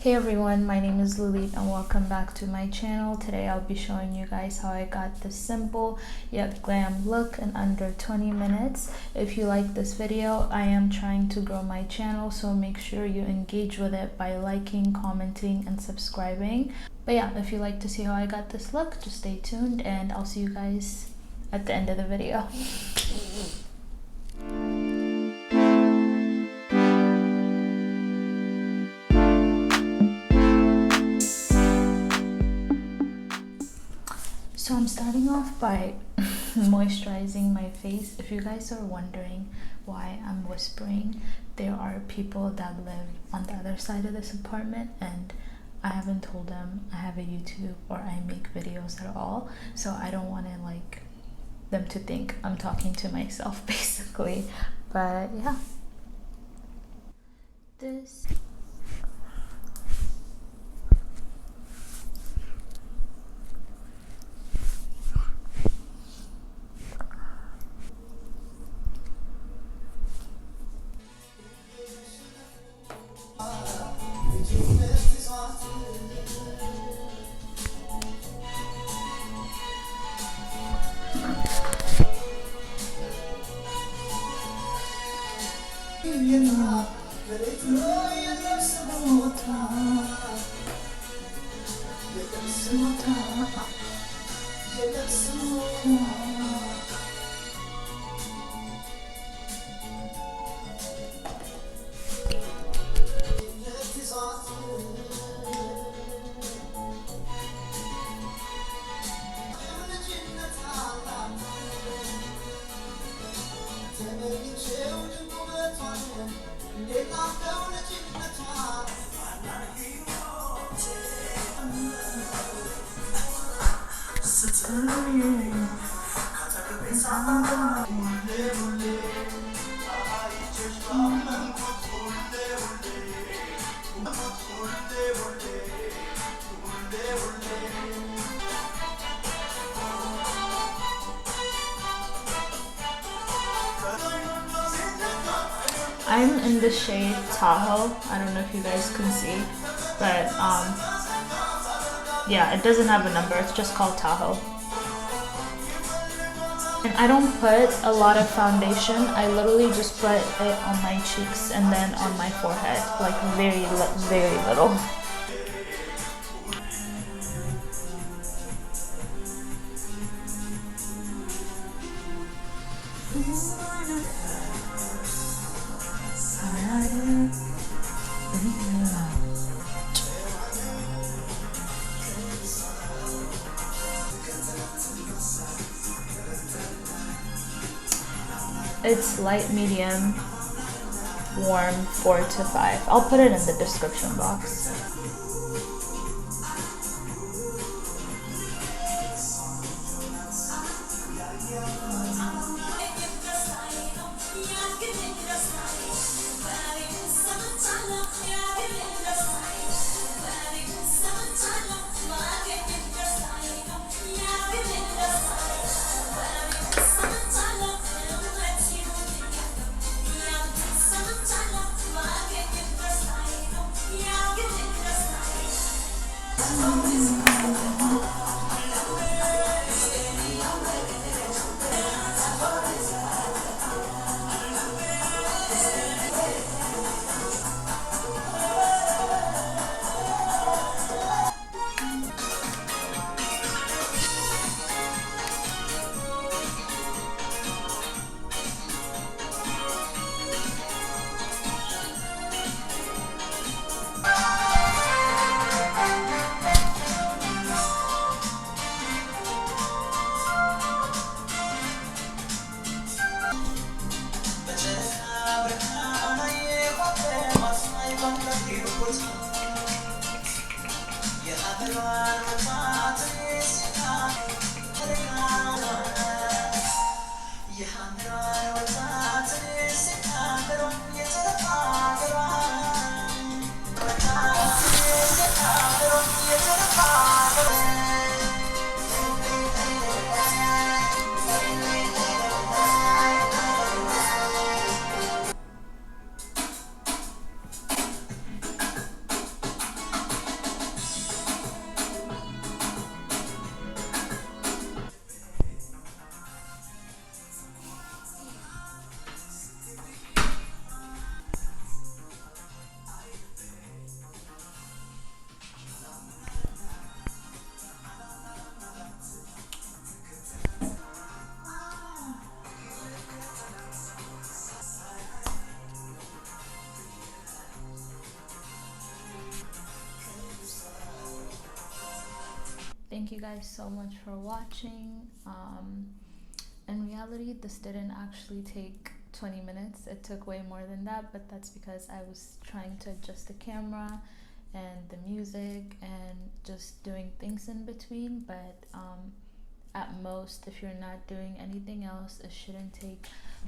Hey everyone, my name is Lily and welcome back to my channel. Today I'll be showing you guys how I got this simple yet glam look in under 20 minutes. If you like this video, I am trying to grow my channel, so make sure you engage with it by liking, commenting, and subscribing. But yeah, if you like to see how I got this look, just stay tuned and I'll see you guys at the end of the video. So I'm starting off by moisturizing my face. If you guys are wondering why I'm whispering, there are people that live on the other side of this apartment and I haven't told them I have a YouTube or I make videos at all. So I don't want to them to think I'm talking to myself basically. But yeah. This I'm in the shade Tahoe. I don't know if you guys can see, but yeah, it doesn't have a number, it's just called Tahoe. And I don't put a lot of foundation, I literally just put it on my cheeks and then on my forehead, like very little. It's light, medium, warm, 4 to 5. I'll put it in the description box. thank you guys so much for watching. In reality, this didn't actually take 20 minutes. It took way more than that, but that's because I was trying to adjust the camera and the music and just doing things in between. But at most, if you're not doing anything else, it shouldn't take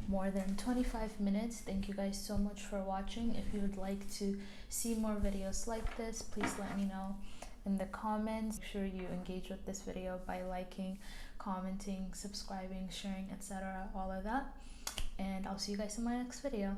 more than 25 minutes. Thank you guys so much for watching. If you would like to see more videos like this, please let me know in the comments. Make sure you engage with this video by liking, commenting, subscribing, sharing, etc., all of that. And I'll see you guys in my next video.